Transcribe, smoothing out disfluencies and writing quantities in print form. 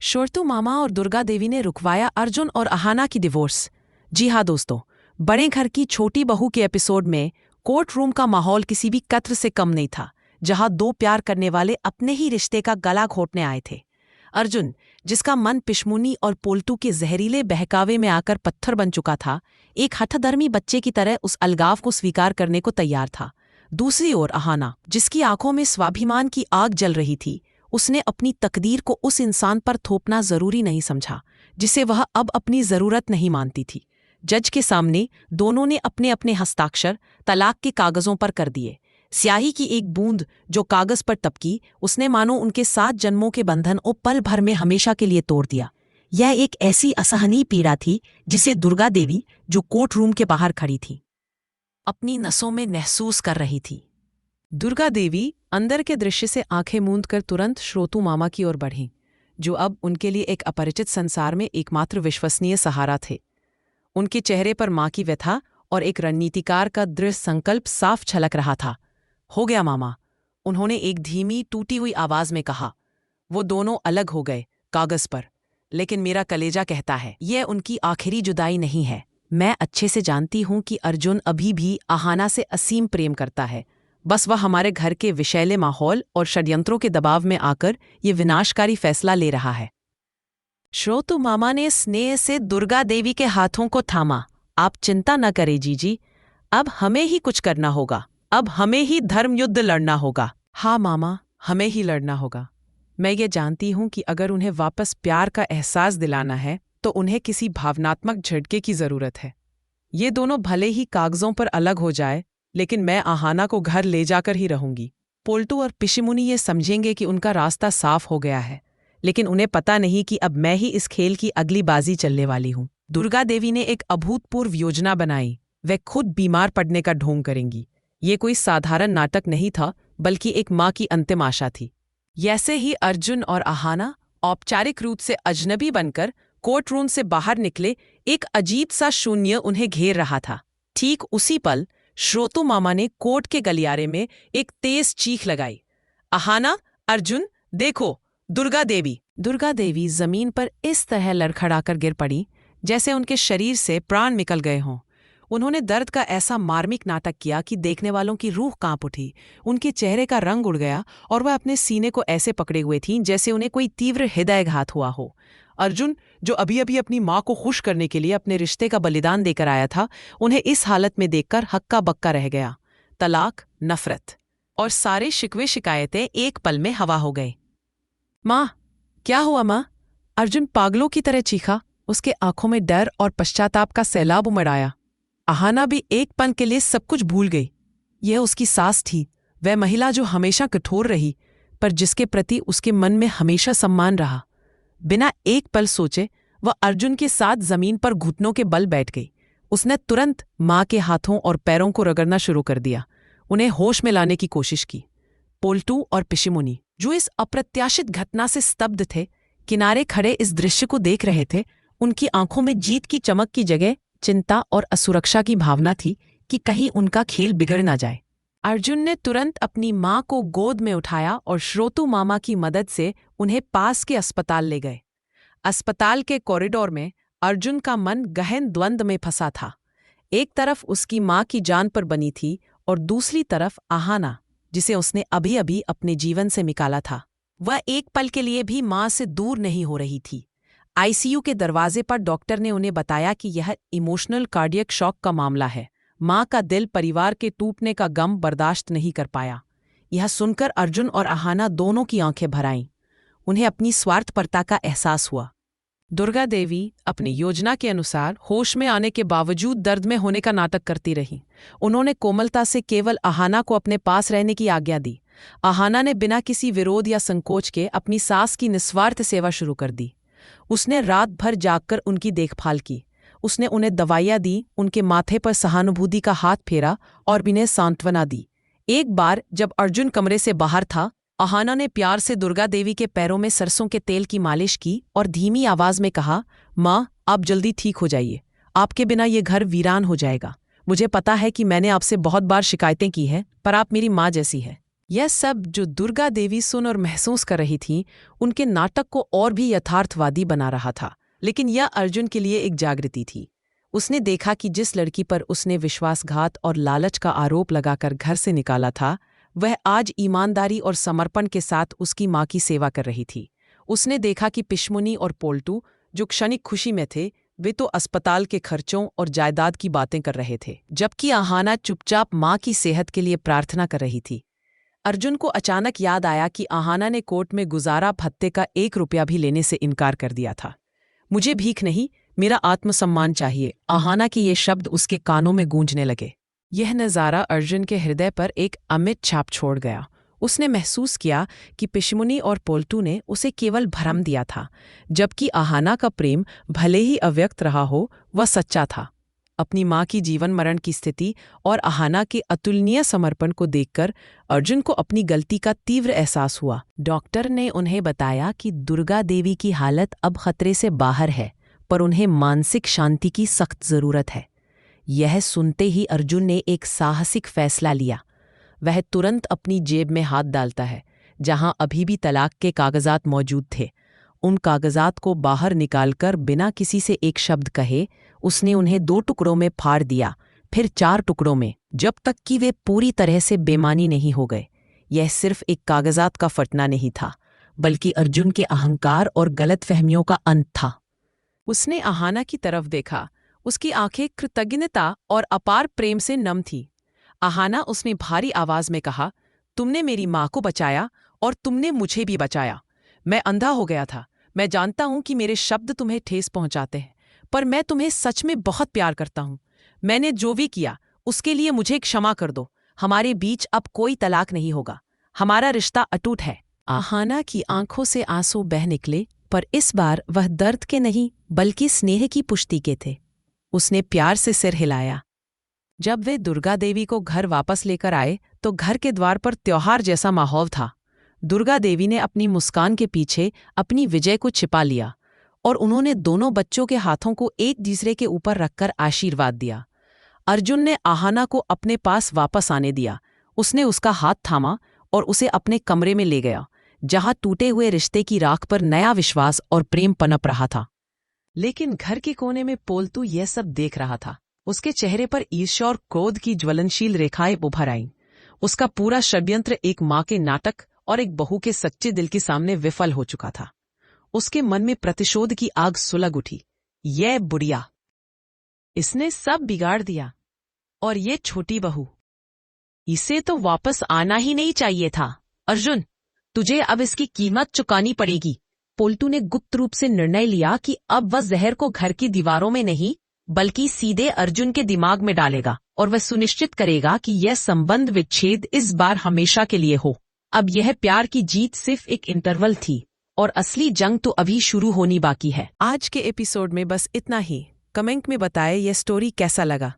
शोरतु मामा और दुर्गा देवी ने रुकवाया अर्जुन और अहाना की डिवोर्स। जी हाँ दोस्तों, बड़े घर की छोटी बहू के एपिसोड में कोर्ट रूम का माहौल किसी भी कत्र से कम नहीं था, जहां दो प्यार करने वाले अपने ही रिश्ते का गला घोटने आए थे। अर्जुन, जिसका मन पिशमुनी और पोल्टू के जहरीले बहकावे में आकर पत्थर बन चुका था, एक हठधर्मी बच्चे की तरह उस अलगाव को स्वीकार करने को तैयार था। दूसरी ओर अहाना, जिसकी आंखों में स्वाभिमान की आग जल रही थी, उसने अपनी तकदीर को उस इंसान पर थोपना जरूरी नहीं समझा जिसे वह अब अपनी जरूरत नहीं मानती थी। जज के सामने दोनों ने अपने अपने हस्ताक्षर तलाक के कागजों पर कर दिए। स्याही की एक बूंद जो कागज पर टपकी, उसने मानो उनके 7 जन्मों के बंधन को पल भर में हमेशा के लिए तोड़ दिया। यह एक ऐसी असहनीय पीड़ा थी जिसे दुर्गा देवी, जो कोर्ट रूम के बाहर खड़ी थी, अपनी नसों में महसूस कर रही थी। दुर्गा देवी अंदर के दृश्य से आंखें मूंद कर तुरंत श्रोतु मामा की ओर बढ़ीं, जो अब उनके लिए एक अपरिचित संसार में एकमात्र विश्वसनीय सहारा थे। उनके चेहरे पर मां की व्यथा और एक रणनीतिकार का दृढ़ संकल्प साफ झलक रहा था। हो गया मामा, उन्होंने एक धीमी टूटी हुई आवाज में कहा। वो दोनों अलग हो गए कागज पर, लेकिन मेरा कलेजा कहता है यह उनकी आखिरी जुदाई नहीं है। मैं अच्छे से जानती हूं कि अर्जुन अभी भी अहाना से असीम प्रेम करता है, बस वह हमारे घर के विषैले माहौल और षड्यंत्रों के दबाव में आकर ये विनाशकारी फैसला ले रहा है। श्रोतु मामा ने स्नेह से दुर्गा देवी के हाथों को थामा। आप चिंता न करें जीजी, अब हमें ही कुछ करना होगा। अब हमें ही धर्म युद्ध लड़ना होगा। हाँ मामा, हमें ही लड़ना होगा। मैं ये जानती हूं कि अगर उन्हें वापस प्यार का एहसास दिलाना है तो उन्हें किसी भावनात्मक झटके की जरूरत है। ये दोनों भले ही कागजों पर अलग हो जाए, लेकिन मैं अहाना को घर ले जाकर ही रहूंगी। पोल्टू और पिशिमुनी ये समझेंगे कि उनका रास्ता साफ हो गया है, लेकिन उन्हें पता नहीं कि अब मैं ही इस खेल की अगली बाजी चलने वाली हूं। दुर्गा देवी ने एक अभूतपूर्व योजना बनाई। वे खुद बीमार पड़ने का ढोंग करेंगी। ये कोई साधारण नाटक नहीं था, बल्कि एक मां की अंतिम आशा थी। जैसे ही अर्जुन और अहाना औपचारिक रूप से अजनबी बनकर कोर्ट रूम से बाहर निकले, एक अजीब सा शून्य उन्हें घेर रहा था। ठीक उसी पल श्रोतु मामा ने कोर्ट के गलियारे में एक तेज चीख लगाई। अहाना, अर्जुन, देखो, दुर्गा देवी। दुर्गा देवी जमीन पर इस तरह लड़खड़ाकर गिर पड़ी जैसे उनके शरीर से प्राण निकल गए हों। उन्होंने दर्द का ऐसा मार्मिक नाटक किया कि देखने वालों की रूह कांप उठी। उनके चेहरे का रंग उड़ गया और वह अपने सीने को ऐसे पकड़े हुए थीं जैसे उन्हें कोई तीव्र हृदयघात हुआ हो। अर्जुन, जो अभी अभी अपनी मां को खुश करने के लिए अपने रिश्ते का बलिदान देकर आया था, उन्हें इस हालत में देखकर हक्का बक्का रह गया। तलाक, नफरत और सारे शिकवे शिकायतें एक पल में हवा हो गए। मां, क्या हुआ मां? अर्जुन पागलों की तरह चीखा। उसके आंखों में डर और पश्चाताप का सैलाब उमड़ आया। अहाना भी एक पल के लिए सब कुछ भूल गई। यह उसकी सास थी, वह महिला जो हमेशा कठोर रही, पर जिसके प्रति उसके मन में हमेशा सम्मान रहा। बिना एक पल सोचे वह अर्जुन के साथ जमीन पर घुटनों के बल बैठ गई। उसने तुरंत मां के हाथों और पैरों को रगड़ना शुरू कर दिया, उन्हें होश में लाने की कोशिश की। पोल्टू और पिशिमुनी, जो इस अप्रत्याशित घटना से स्तब्ध थे, किनारे खड़े इस दृश्य को देख रहे थे। उनकी आंखों में जीत की चमक की जगह चिंता और असुरक्षा की भावना थी कि कहीं उनका खेल बिगड़ ना जाए। अर्जुन ने तुरंत अपनी मां को गोद में उठाया और श्रोतु मामा की मदद से उन्हें पास के अस्पताल ले गए। अस्पताल के कॉरिडोर में अर्जुन का मन गहन द्वंद्व में फंसा था। एक तरफ उसकी मां की जान पर बनी थी और दूसरी तरफ अहाना, जिसे उसने अभी अभी अपने जीवन से निकाला था। वह एक पल के लिए भी मां से दूर नहीं हो रही थी। आईसीयू के दरवाजे पर डॉक्टर ने उन्हें बताया कि यह इमोशनल कार्डियक शॉक का मामला है। मां का दिल परिवार के टूटने का गम बर्दाश्त नहीं कर पाया। यह सुनकर अर्जुन और अहाना दोनों की आंखें भर आईं। उन्हें अपनी स्वार्थपरता का एहसास हुआ। दुर्गा देवी अपनी योजना के अनुसार होश में आने के बावजूद दर्द में होने का नाटक करती रहीं। उन्होंने कोमलता से केवल अहाना को अपने पास रहने की आज्ञा दी। अहाना ने बिना किसी विरोध या संकोच के अपनी सास की निस्वार्थ सेवा शुरू कर दी। उसने रात भर जागकर उनकी देखभाल की। उसने उन्हें दवाइयां दी, उनके माथे पर सहानुभूति का हाथ फेरा और उन्हें सांत्वना दी। एक बार जब अर्जुन कमरे से बाहर था, अहाना ने प्यार से दुर्गा देवी के पैरों में सरसों के तेल की मालिश की और धीमी आवाज में कहा, माँ, आप जल्दी ठीक हो जाइए। आपके बिना ये घर वीरान हो जाएगा। मुझे पता है कि मैंने आपसे बहुत बार शिकायतें की हैं, पर आप मेरी माँ जैसी है। यह सब जो दुर्गा देवी सुन और महसूस कर रही थी, उनके नाटक को और भी यथार्थवादी बना रहा था। लेकिन यह अर्जुन के लिए एक जागृति थी। उसने देखा कि जिस लड़की पर उसने विश्वासघात और लालच का आरोप लगाकर घर से निकाला था, वह आज ईमानदारी और समर्पण के साथ उसकी माँ की सेवा कर रही थी। उसने देखा कि पिशमुनी और पोल्टू, जो क्षणिक खुशी में थे, वे तो अस्पताल के खर्चों और जायदाद की बातें कर रहे थे, जबकि आहाना चुपचाप माँ की सेहत के लिए प्रार्थना कर रही थी। अर्जुन को अचानक याद आया कि आहाना ने कोर्ट में गुजारा भत्ते का 1 रुपया भी लेने से इनकार कर दिया था। मुझे भीख नहीं, मेरा आत्मसम्मान चाहिए, आहाना की ये शब्द उसके कानों में गूंजने लगे। यह नज़ारा अर्जुन के हृदय पर एक अमिट छाप छोड़ गया। उसने महसूस किया कि पिशमुनी और पोल्टू ने उसे केवल भरम दिया था, जबकि आहाना का प्रेम भले ही अव्यक्त रहा हो, वह सच्चा था। अपनी माँ की जीवन मरण की स्थिति और आहाना के अतुलनीय समर्पण को देखकर अर्जुन को अपनी गलती का तीव्र एहसास हुआ। डॉक्टर ने उन्हें बताया कि दुर्गा देवी की हालत अब खतरे से बाहर है, पर उन्हें मानसिक शांति की सख्त जरूरत है। यह सुनते ही अर्जुन ने एक साहसिक फैसला लिया। वह तुरंत अपनी जेब में हाथ डालता है, जहां अभी भी तलाक के कागजात मौजूद थे। उन कागजात को बाहर निकालकर बिना किसी से एक शब्द कहे उसने उन्हें 2 टुकड़ों में फाड़ दिया, फिर 4 टुकड़ों में, जब तक कि वे पूरी तरह से बेमानी नहीं हो गए। यह सिर्फ एक कागजात का फटना नहीं था, बल्कि अर्जुन के अहंकार और गलतफहमियों का अंत था। उसने आहाना की तरफ देखा। उसकी आंखें कृतज्ञता और अपार प्रेम से नम थीं। आहाना, उसने भारी आवाज में कहा, तुमने मेरी माँ को बचाया और तुमने मुझे भी बचाया। मैं अंधा हो गया था। मैं जानता हूं कि मेरे शब्द तुम्हें ठेस पहुंचाते हैं, पर मैं तुम्हें सच में बहुत प्यार करता हूं। मैंने जो भी किया उसके लिए मुझे क्षमा कर दो। हमारे बीच अब कोई तलाक नहीं होगा। हमारा रिश्ता अटूट है। आहाना की आंखों से आंसू बह निकले, पर इस बार वह दर्द के नहीं बल्कि स्नेह की पुष्टि के थे। उसने प्यार से सिर हिलाया। जब वे दुर्गा देवी को घर वापस लेकर आए तो घर के द्वार पर त्योहार जैसा माहौल था। दुर्गा देवी ने अपनी मुस्कान के पीछे अपनी विजय को छिपा लिया और उन्होंने दोनों बच्चों के हाथों को एक दूसरे के ऊपर रखकर आशीर्वाद दिया। अर्जुन ने आहाना को अपने पास वापस आने दिया। उसने उसका हाथ थामा और उसे अपने कमरे में ले गया, जहां टूटे हुए रिश्ते की राख पर नया विश्वास और प्रेम पनप रहा था। लेकिन घर के कोने में पोल्टू यह सब देख रहा था। उसके चेहरे पर ईर्ष्या और क्रोध की ज्वलनशील रेखाएं उभर आईं। उसका पूरा षड्यंत्र एक माँ के नाटक और एक बहू के सच्चे दिल के सामने विफल हो चुका था। उसके मन में प्रतिशोध की आग सुलग उठी। यह बुढ़िया, इसने सब बिगाड़ दिया। और ये छोटी बहू, इसे तो वापस आना ही नहीं चाहिए था। अर्जुन, तुझे अब इसकी कीमत चुकानी पड़ेगी। पोल्टू ने गुप्त रूप से निर्णय लिया कि अब वह जहर को घर की दीवारों में नहीं बल्कि सीधे अर्जुन के दिमाग में डालेगा और वह सुनिश्चित करेगा कि यह संबंध विच्छेद इस बार हमेशा के लिए हो। अब यह प्यार की जीत सिर्फ एक इंटरवल थी और असली जंग तो अभी शुरू होनी बाकी है। आज के एपिसोड में बस इतना ही। कमेंट में बताएं यह स्टोरी कैसा लगा।